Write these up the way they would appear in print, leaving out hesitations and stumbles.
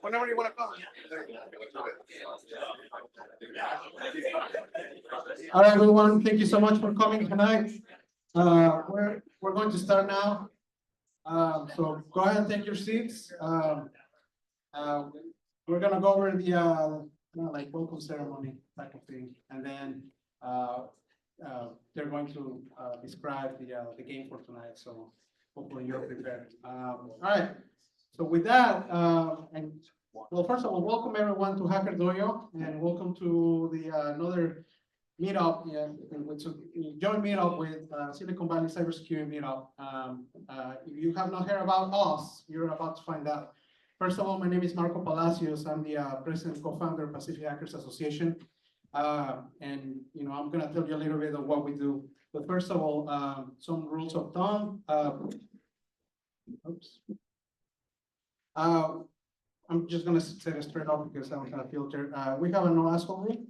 Whenever you want to come. All right, everyone. Thank you so much for coming tonight. We're going to start now. So go ahead and take your seats. Uh, we're gonna go over the like welcome ceremony type of thing, and then they're going to describe the game for tonight. So hopefully you're prepared. All right. So with that, and well, first of all, welcome everyone to Hacker Dojo, and welcome to the another meetup. Yeah, which joint meetup with Silicon Valley Cybersecurity meetup. If you have not heard about us, you're about to find out. First of all, my name is Marco Palacios. I'm the president and co-founder of Pacific Hackers Association. And I'm gonna tell you a little bit of what we do. But first of all, some rules of thumb. Oops. I'm just gonna set it straight up because I don't have a filter. We have a no asshole rule.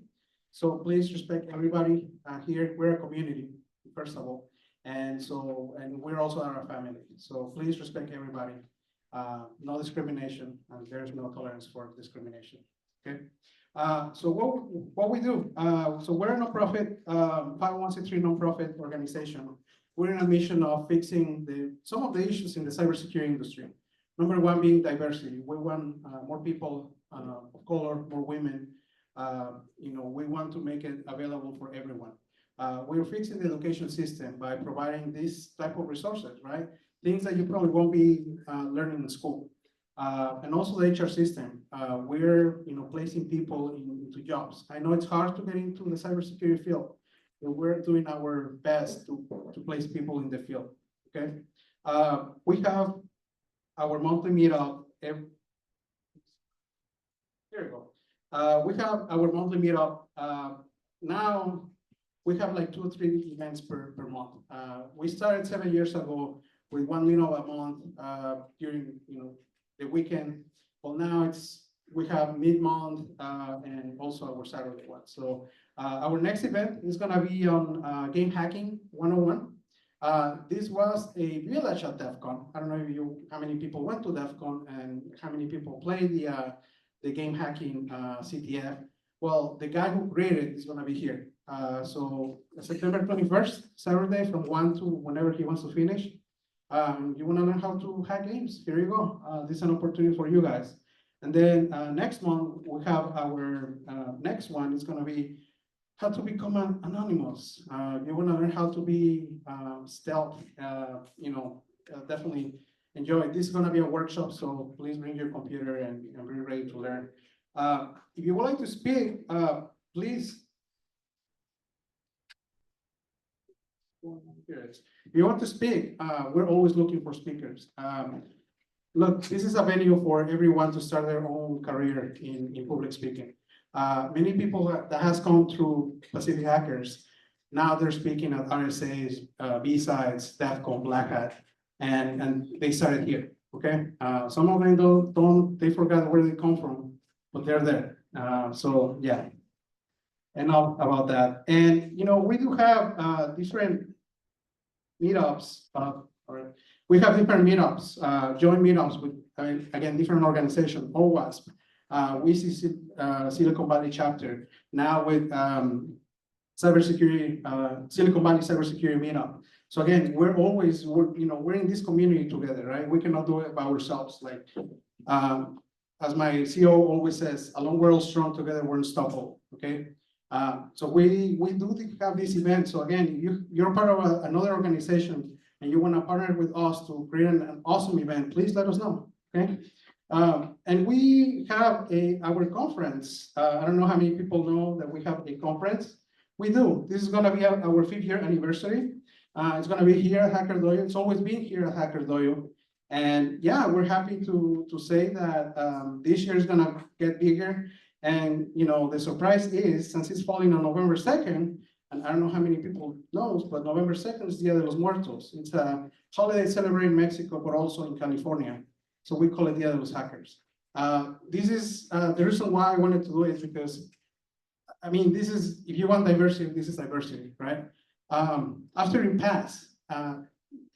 So please respect everybody here. We're a community, first of all. And we're also our family. So please respect everybody. No discrimination, and there's no tolerance for discrimination. Okay. So what we do? So we're a nonprofit, 501c3 nonprofit organization. We're in a mission of fixing some of the issues in the cybersecurity industry. Number one being diversity. We want more people of color, more women. We want to make it available for everyone. We're fixing the education system by providing this type of resources, right? Things that you probably won't be learning in school. And also the HR system. We're placing people into jobs. I know it's hard to get into the cybersecurity field, but we're doing our best to place people in the field. Okay. We have our monthly meetup. Here we go. We have our monthly meetup. Now we have like 2 or 3 events per month. We started 7 years ago with 1 meetup a month during the weekend. Well, now we have mid-month and also our Saturday one. So our next event is gonna be on game hacking 101. This was a village at DEF CON. I don't know how many people went to DEF CON and how many people played the game hacking CTF. Well, the guy who created it is gonna be here. So September 21st, Saturday from 1 to whenever he wants to finish. You wanna learn how to hack games? Here you go. This is an opportunity for you guys. And then next month, we have our next one. It's gonna be how to become anonymous. You wanna learn how to be stealth, definitely enjoy it. This is gonna be a workshop, so please bring your computer and be ready to learn. If you would like to speak, please. If you want to speak, we're always looking for speakers. Look, this is a venue for everyone to start their own career in public speaking. Many people that has gone through Pacific Hackers, now they're speaking at RSAs, B-Sides, DEF CON, Black Hat, and they started here, okay? Some of them they forgot where they come from, but they're there. So yeah, enough about that. And we do have different meetups. We have different meetups, joint meetups with, again, different organizations, OWASP. We see Silicon Valley chapter now with cybersecurity, Silicon Valley cybersecurity meetup. So again, we're in this community together, right? We cannot do it by ourselves. Like, as my CEO always says, alone we're all strong, together we're unstoppable, okay? So we do have this event. So again, you're part of another organization and you want to partner with us to create an awesome event, please let us know, okay? And we have our conference. I don't know how many people know that we have a conference. We do. This is going to be our 5th year anniversary. It's going to be here at Hacker Dojo. It's always been here at Hacker Dojo. And yeah, we're happy to say that this year is going to get bigger. And the surprise is, since it's falling on November 2nd, and I don't know how many people knows, but November 2nd is Dia de los Muertos. It's a holiday celebrated in Mexico, but also in California. So we call it Dia de los Hackers. This is the reason why I wanted to do it, because I mean, this is, if you want diversity, this is diversity, right? After you pass,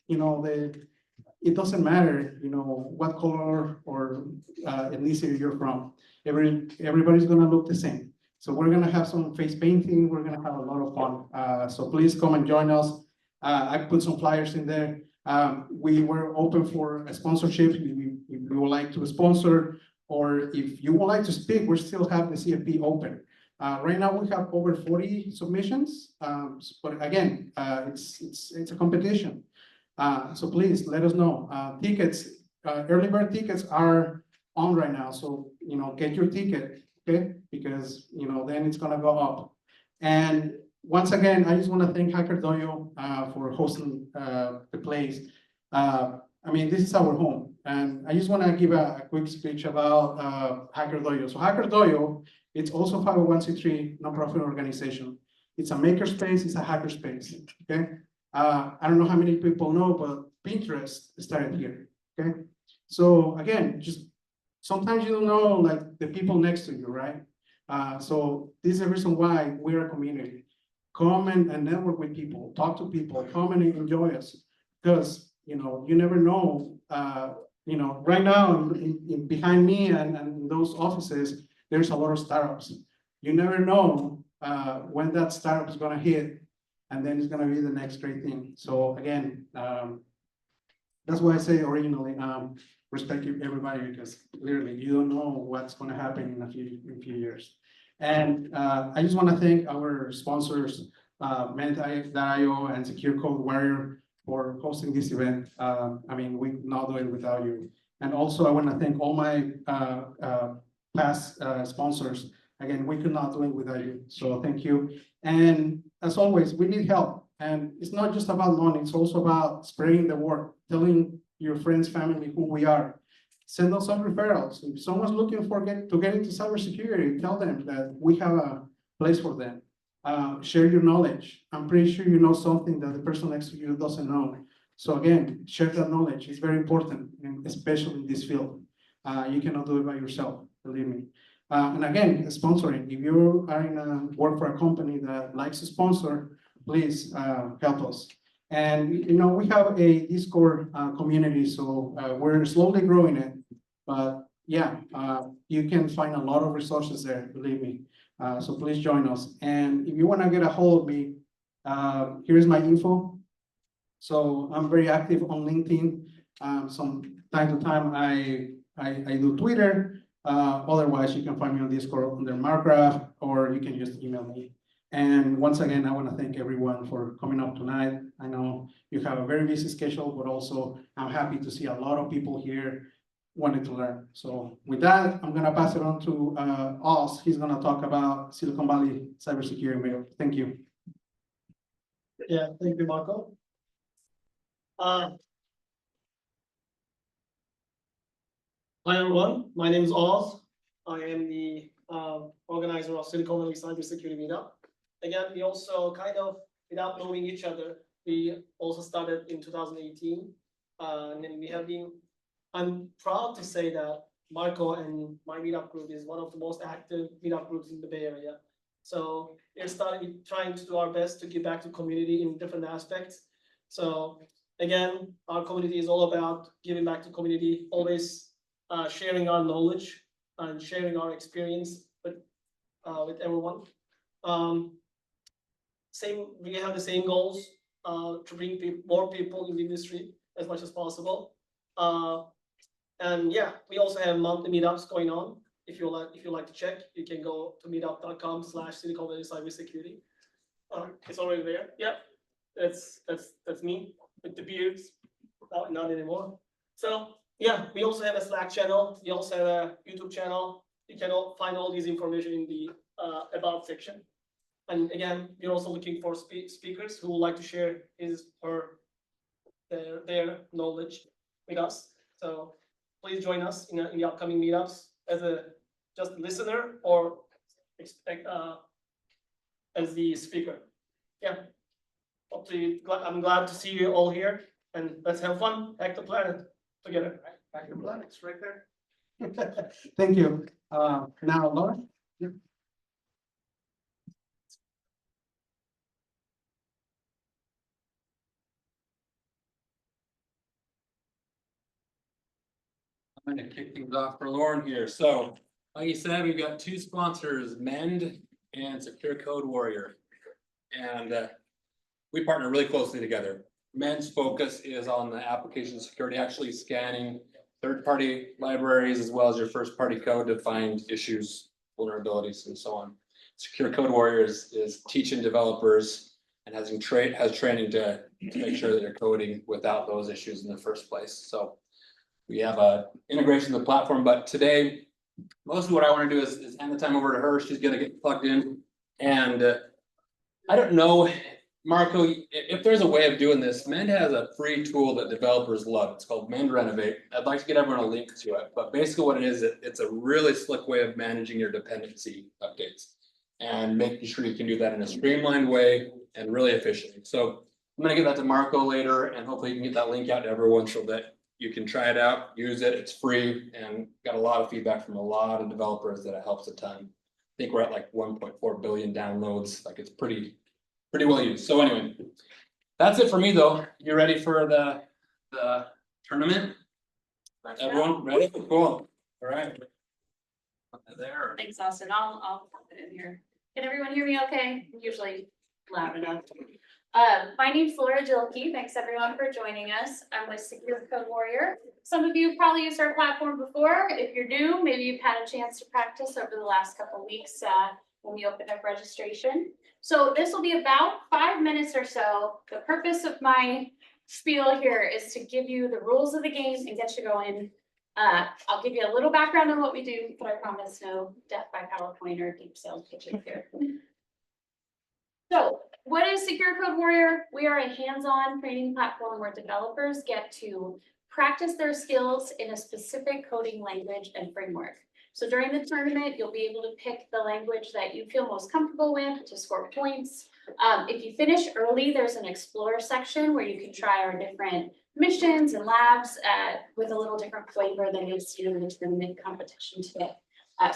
you know, it doesn't matter, you know, what color or ethnicity you're from. Everybody's gonna look the same. So we're gonna have some face painting. We're gonna have a lot of fun. So please come and join us. I put some flyers in there. We were open for a sponsorship if you would like to sponsor, or if you would like to speak, we still have the CFP open. Right now we have over 40 submissions, but again, it's a competition. So please let us know. Tickets, early bird tickets are on right now. So, you know, get your ticket, okay? Because, you know, then it's gonna go up. And once again, I just wanna thank Hacker Dojo for hosting the place. I mean, this is our home. And I just wanna give a quick speech about Hacker Dojo. So Hacker Dojo, it's also 501c3 nonprofit organization. It's a makerspace, it's a hackerspace, okay? I don't know how many people know, but Pinterest started here, okay? So again, just sometimes you don't know like the people next to you, right? So this is the reason why we're a community. Come and network with people, talk to people, come and enjoy us. Because, you know, you never know, you know, right now behind me and those offices, there's a lot of startups. You never know when that startup is gonna hit, and then it's gonna be the next great thing. So again, that's why I say originally, respect everybody, because clearly you don't know what's gonna happen in a few years. And I just wanna thank our sponsors, Mint.io and Secure Code Warrior for hosting this event. I mean, we not do it without you. And also I wanna thank all my past sponsors. Again, we could not do it without you, so thank you. And as always, we need help. And it's not just about money, it's also about spreading the word, telling your friends, family who we are. Send us some referrals. If someone's looking to get into cybersecurity, tell them that we have a place for them. Share your knowledge. I'm pretty sure you know something that the person next to you doesn't know. So again, share that knowledge. It's very important, and especially in this field. You cannot do it by yourself, believe me. And again, sponsoring. If you are in a work for a company that likes to sponsor, please help us. And you know, we have a Discord community, so we're slowly growing it. But yeah, you can find a lot of resources there, believe me. So please join us. And if you want to get a hold of me, here's my info. So I'm very active on LinkedIn. Some time to time, I do Twitter. Otherwise, you can find me on Discord under Markgraf, or you can just email me. And once again, I want to thank everyone for coming up tonight. I know you have a very busy schedule, but also I'm happy to see a lot of people here wanting to learn. So with that, I'm going to pass it on to Oz. He's going to talk about Silicon Valley cybersecurity. Thank you. Yeah, thank you, Marco. Hi everyone, my name is Oz. I am the organizer of Silicon Valley Cybersecurity Meetup. Again, we also kind of, without knowing each other, we also started in 2018. And then we have been, I'm proud to say that Marco and my meetup group is one of the most active meetup groups in the Bay Area. So we're trying to do our best to give back to community in different aspects. So again, our community is all about giving back to community, always sharing our knowledge and sharing our experience with everyone. We have the same goals to bring more people in the industry as much as possible. And yeah, we also have monthly meetups going on. If you like to check, you can go to meetup.com/Silicon Valley Cybersecurity. It's already there. Yeah, that's me with the beards. Not anymore. So yeah, we also have a Slack channel. We also have a YouTube channel. You can find all these information in the about section. And again, we're also looking for speakers who would like to share their knowledge with us. So please join us in the upcoming meetups as just a listener or as the speaker. Yeah. Hopefully, I'm glad to see you all here, and let's have fun. Hack the planet together. Hack the planet, it's right there. Thank you. Now, Laura. I'm gonna kick things off for Lauren here. So, like you said, we've got two sponsors, Mend and Secure Code Warrior. And we partner really closely together. Mend's focus is on the application security, actually scanning third-party libraries as well as your first-party code to find issues, vulnerabilities, and so on. Secure Code Warrior is teaching developers and has training to make sure that you're coding without those issues in the first place. So we have a integration of the platform, but today, mostly what I want to do is hand the time over to her. She's gonna get plugged in. And I don't know, Marco, if there's a way of doing this, Mend has a free tool that developers love. It's called Mend Renovate. I'd like to get everyone a link to it, but basically what it is, it's a really slick way of managing your dependency updates and making sure you can do that in a streamlined way and really efficiently. So I'm gonna give that to Marco later, and hopefully you can get that link out to everyone so that you can try it out, use it, it's free, and got a lot of feedback from a lot of developers that it helps a ton. I think we're at like 1.4 billion downloads, like it's pretty well used. So anyway, that's it for me though. You ready for the tournament? Everyone ready? Cool. All right. There. Thanks, Austin. I'll pop it in here. Can everyone hear me okay? I'm usually loud enough. My name's Laura Gilkey. Thanks everyone for joining us. I'm with Secure Code Warrior. Some of you have probably used our platform before. If you're new, maybe you've had a chance to practice over the last couple of weeks when we opened up registration. So this will be about 5 minutes or so. The purpose of my spiel here is to give you the rules of the game and get you going. I'll give you a little background on what we do, but I promise no death by PowerPoint or deep sales pitching here. So what is Secure Code Warrior? We are a hands-on training platform where developers get to practice their skills in a specific coding language and framework. So during the tournament, you'll be able to pick the language that you feel most comfortable with to score points. If you finish early, there's an explore section where you can try our different missions and labs with a little different flavor than you'll see in the tournament competition today.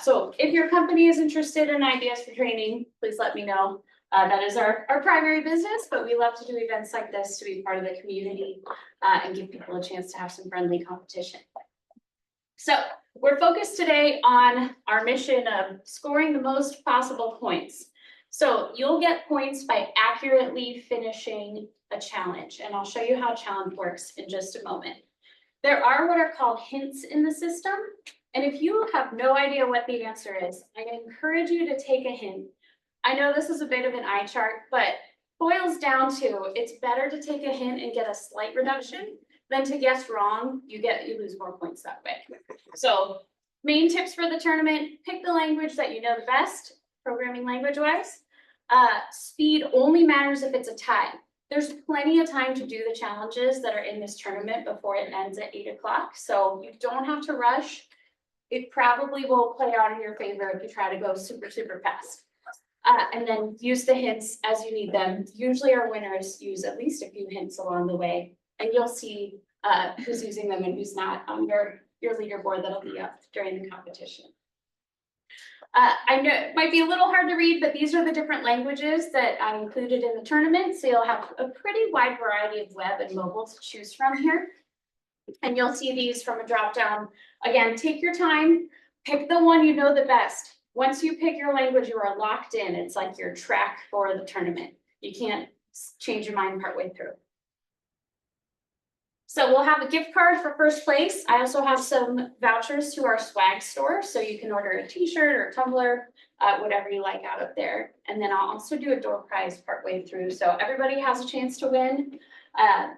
So if your company is interested in ideas for training, please let me know. That is our primary business, but we love to do events like this to be part of the community and give people a chance to have some friendly competition. So we're focused today on our mission of scoring the most possible points. So you'll get points by accurately finishing a challenge, and I'll show you how challenge works in just a moment. There are what are called hints in the system, and if you have no idea what the answer is, I encourage you to take a hint. I know this is a bit of an eye chart, but boils down to it's better to take a hint and get a slight reduction than to guess wrong. You lose more points that way. So main tips for the tournament: pick the language that you know the best, programming language wise. Speed only matters if it's a tie. There's plenty of time to do the challenges that are in this tournament before it ends at 8 o'clock. So you don't have to rush. It probably will play out in your favor if you try to go super, super fast. And then use the hints as you need them. Usually our winners use at least a few hints along the way, and you'll see who's using them and who's not on your leaderboard that'll be up during the competition. I know it might be a little hard to read, but these are the different languages that I included in the tournament. So you'll have a pretty wide variety of web and mobile to choose from here. And you'll see these from a drop down. Again, take your time, pick the one you know the best. Once you pick your language, you are locked in. It's like your track for the tournament. You can't change your mind partway through. So we'll have a gift card for first place. I also have some vouchers to our swag store, so you can order a t-shirt or a tumbler, whatever you like out of there. And then I'll also do a door prize partway through, so everybody has a chance to win.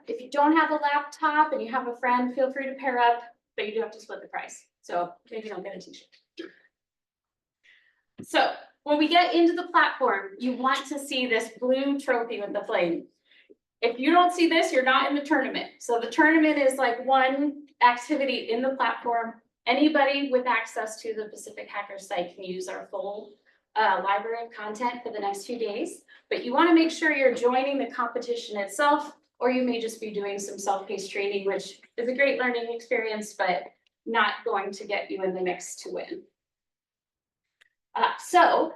If you don't have a laptop and you have a friend, feel free to pair up, but you do have to split the price. So maybe you don't get a t-shirt. So when we get into the platform, you want to see this blue trophy with the flame. If you don't see this, you're not in the tournament. So the tournament is like one activity in the platform. Anybody with access to the Pacific Hackers site can use our full library of content for the next few days. But you want to make sure you're joining the competition itself, or you may just be doing some self-paced training, which is a great learning experience, but not going to get you in the mix to win. So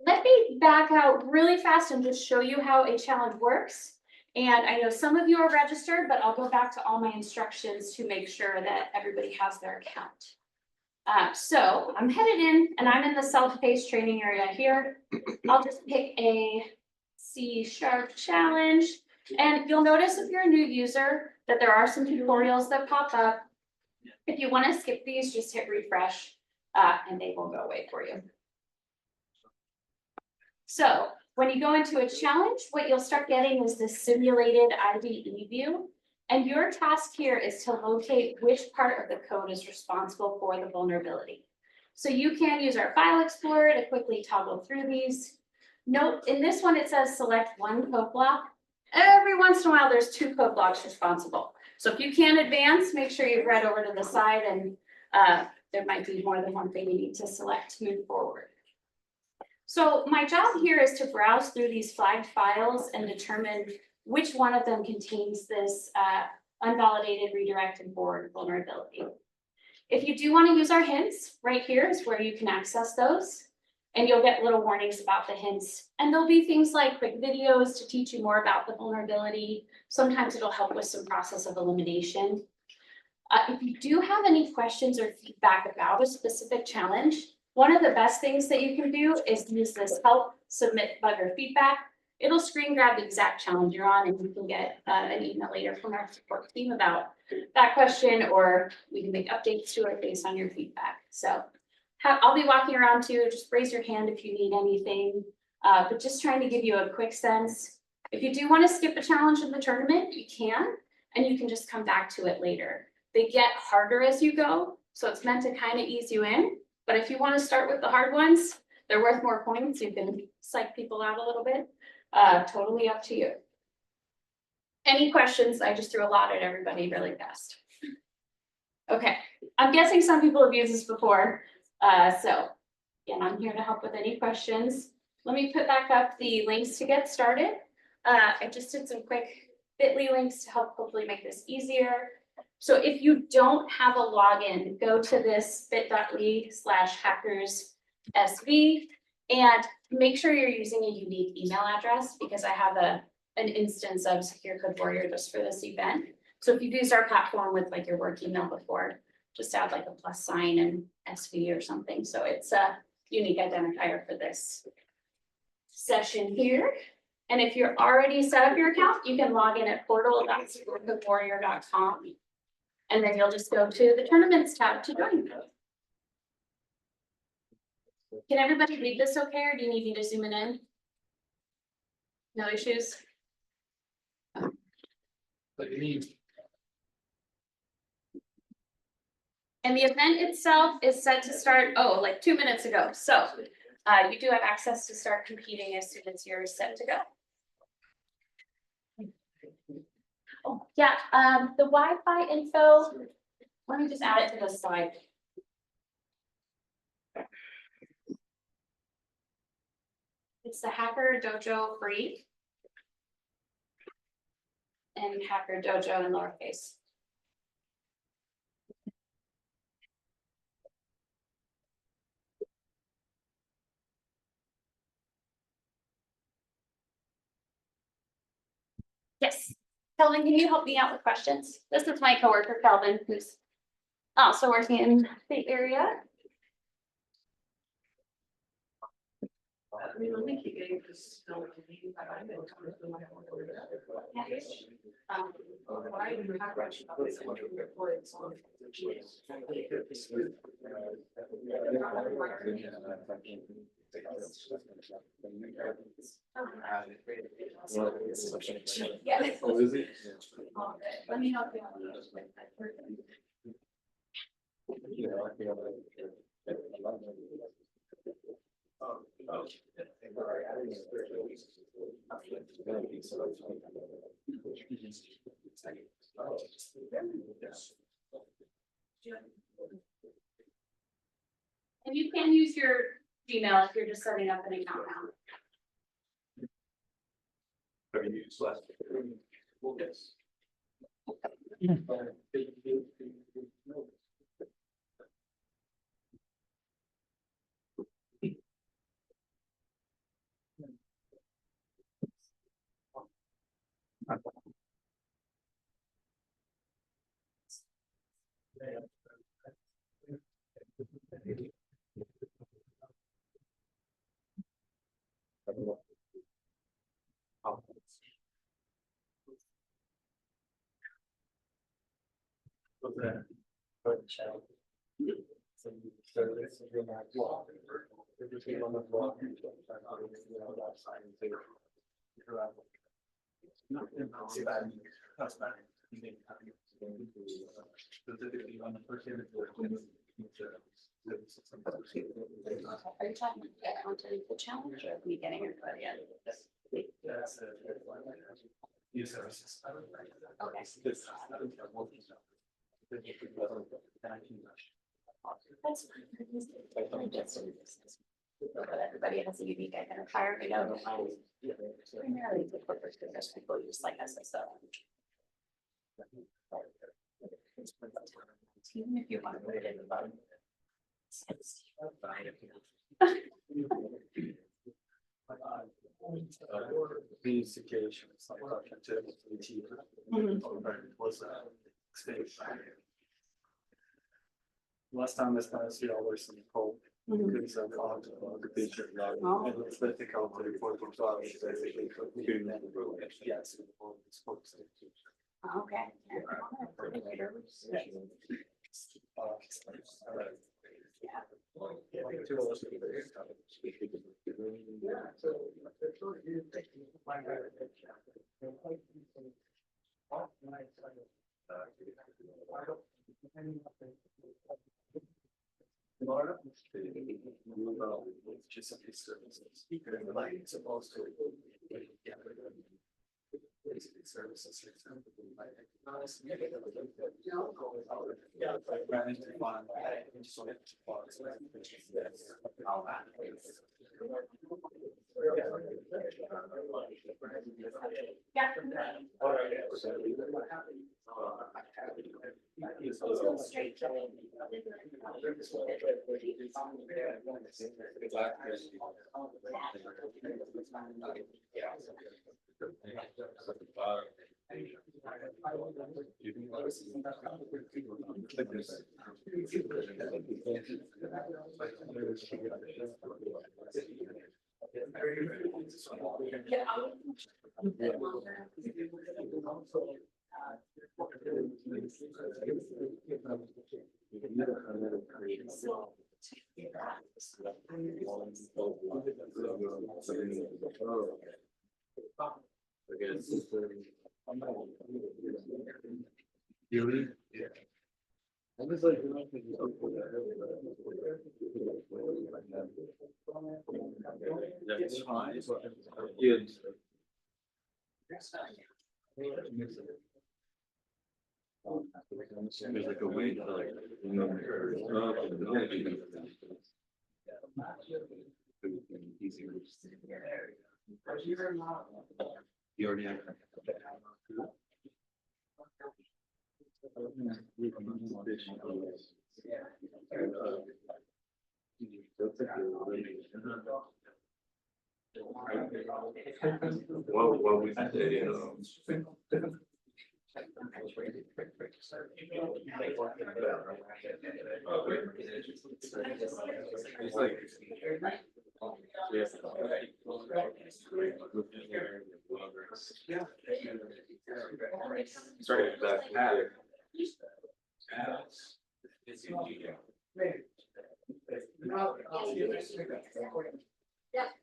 let me back out really fast and just show you how a challenge works. And I know some of you are registered, but I'll go back to all my instructions to make sure that everybody has their account. So I'm headed in and I'm in the self-paced training area here. I'll just pick a C# challenge. And you'll notice if you're a new user that there are some tutorials that pop up. If you want to skip these, just hit refresh and they will go away for you. So when you go into a challenge, what you'll start getting is this simulated IDE view. And your task here is to locate which part of the code is responsible for the vulnerability. So you can use our file explorer to quickly toggle through these. Note, in this one, it says select one code block. Every once in a while, there's 2 code blocks responsible. So if you can advance, make sure you've read over to the side and there might be more than one thing you need to select to move forward. So my job here is to browse through these flagged files and determine which one of them contains this unvalidated redirected board vulnerability. If you do want to use our hints, right here is where you can access those. And you'll get little warnings about the hints. And there'll be things like quick videos to teach you more about the vulnerability. Sometimes it'll help with some process of elimination. If you do have any questions or feedback about a specific challenge, one of the best things that you can do is use this help submit bug or feedback. It'll screen grab the exact challenge you're on and you can get an email later from our support team about that question, or we can make updates to it based on your feedback. So I'll be walking around too, just raise your hand if you need anything, but just trying to give you a quick sense. If you do want to skip a challenge in the tournament, you can, and you can just come back to it later. They get harder as you go, so it's meant to kind of ease you in. But if you want to start with the hard ones, they're worth more points. You can psych people out a little bit. Totally up to you. Any questions? I just threw a lot at everybody really fast. Okay, I'm guessing some people have used this before. So again, I'm here to help with any questions. Let me put back up the links to get started. I just did some quick bit.ly links to help hopefully make this easier. So if you don't have a login, go to this bit.ly/hackerssv and make sure you're using a unique email address, because I have an instance of Secure Code Warrior just for this event. So if you've used our platform with like your work email before, just add like a +sign and SV or something. So it's a unique identifier for this session here. And if you're already set up your account, you can log in at portal.securecodewarrior.com. And then you'll just go to the tournaments tab to join. Can everybody read this okay, or do you need me to zoom it in? No issues? But you need. And the event itself is set to start, like 2 minutes ago. So you do have access to start competing as soon as you're set to go. Oh, yeah, the Wi-Fi info, let me just add it to the slide. It's the Hacker Dojo free. And Hacker Dojo in lowercase. Yes, Kelvin, can you help me out with questions? This is my coworker, Kelvin, who's also working in the area. Yeah. Let me help you out. And you can use your Gmail if you're just setting up an account now. Are you talking about onto the challenge or me getting it ready? That's fine. But everybody has a unique identifier, you know, primarily the corporate business people use like SSO. Even if you want to put it in the bottom. Last time this past year, I was in cold. Because I called the picture. And it's let the call to report from twelve. Yes. Okay. Just services. Like it's supposed to. Services. That's fine. There's like a way to like, easier. You already have. What we say, Sorry, that pattern. Yes.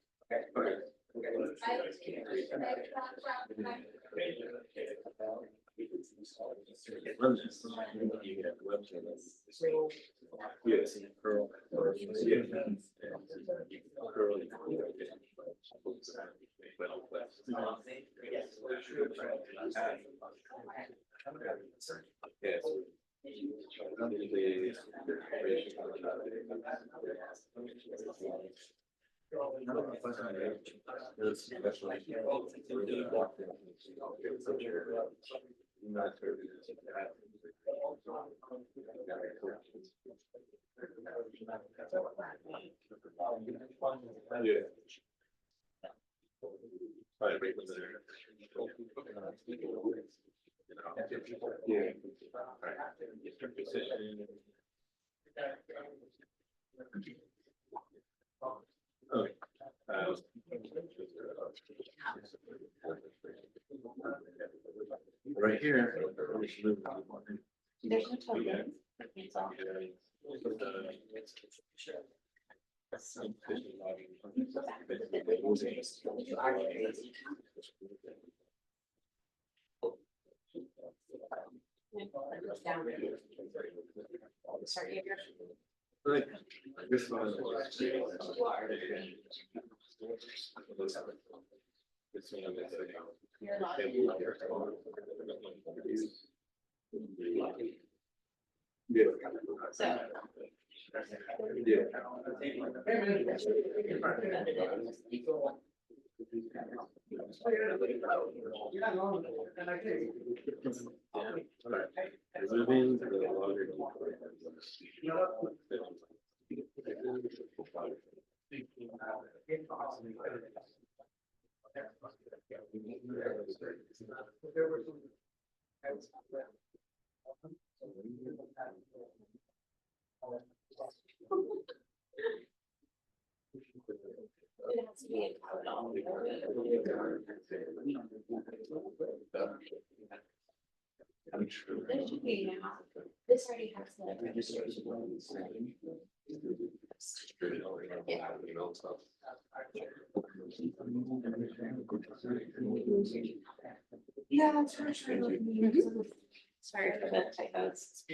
Yeah. Right here. There's no token. It's all- Sorry, if you're- Right. This one. You're not. So. It has to be a code on. There should be now. This already has the registration. Yeah, it's for sure. Sorry for the typos.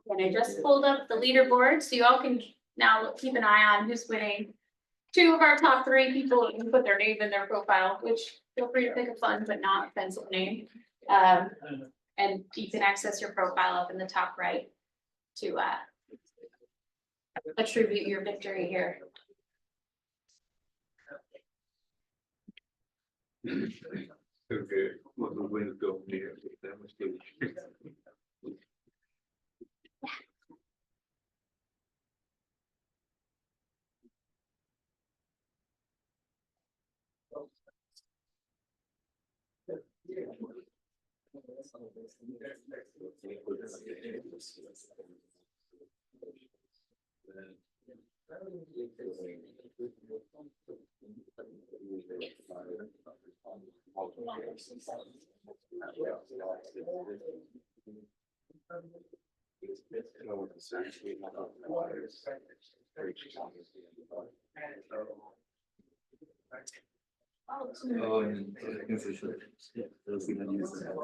And I just pulled up the leaderboard, so you all can now keep an eye on who's winning. Two of our top three people can put their name in their profile, which feel free to pick a fun but not offensive name. And you can access your profile up in the top right to attribute your victory here. Okay, what the wind go near, that must be. Oh, and I guess I should. Yeah, those are gonna use that.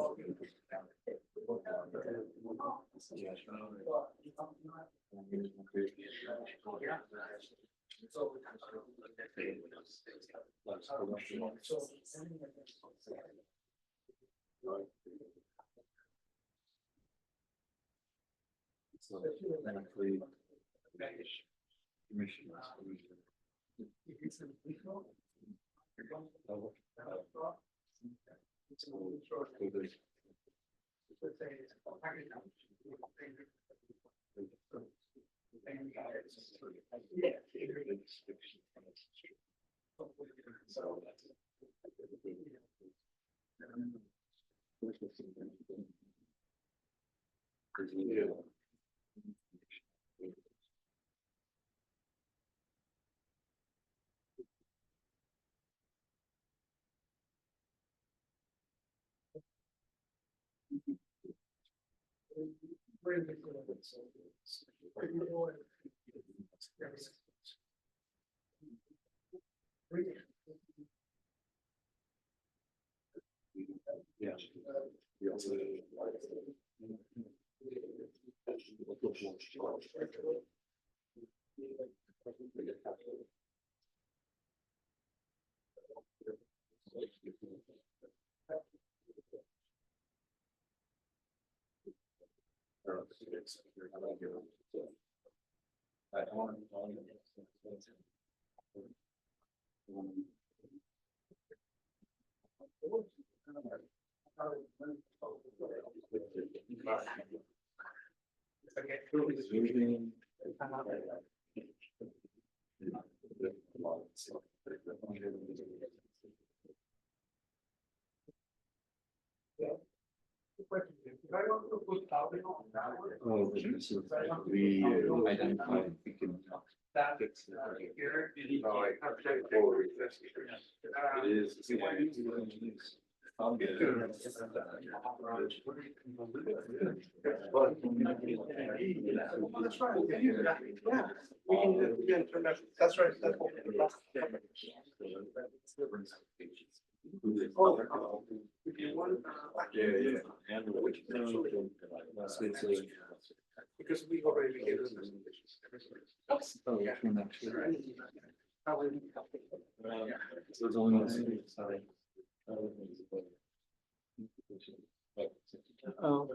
So, actually, Yeah. We identify, we can. It is. That's right. Yeah. That's right. That's what we last. If you want. Yeah. Because we already gave them presentations. So it's only one. Oh.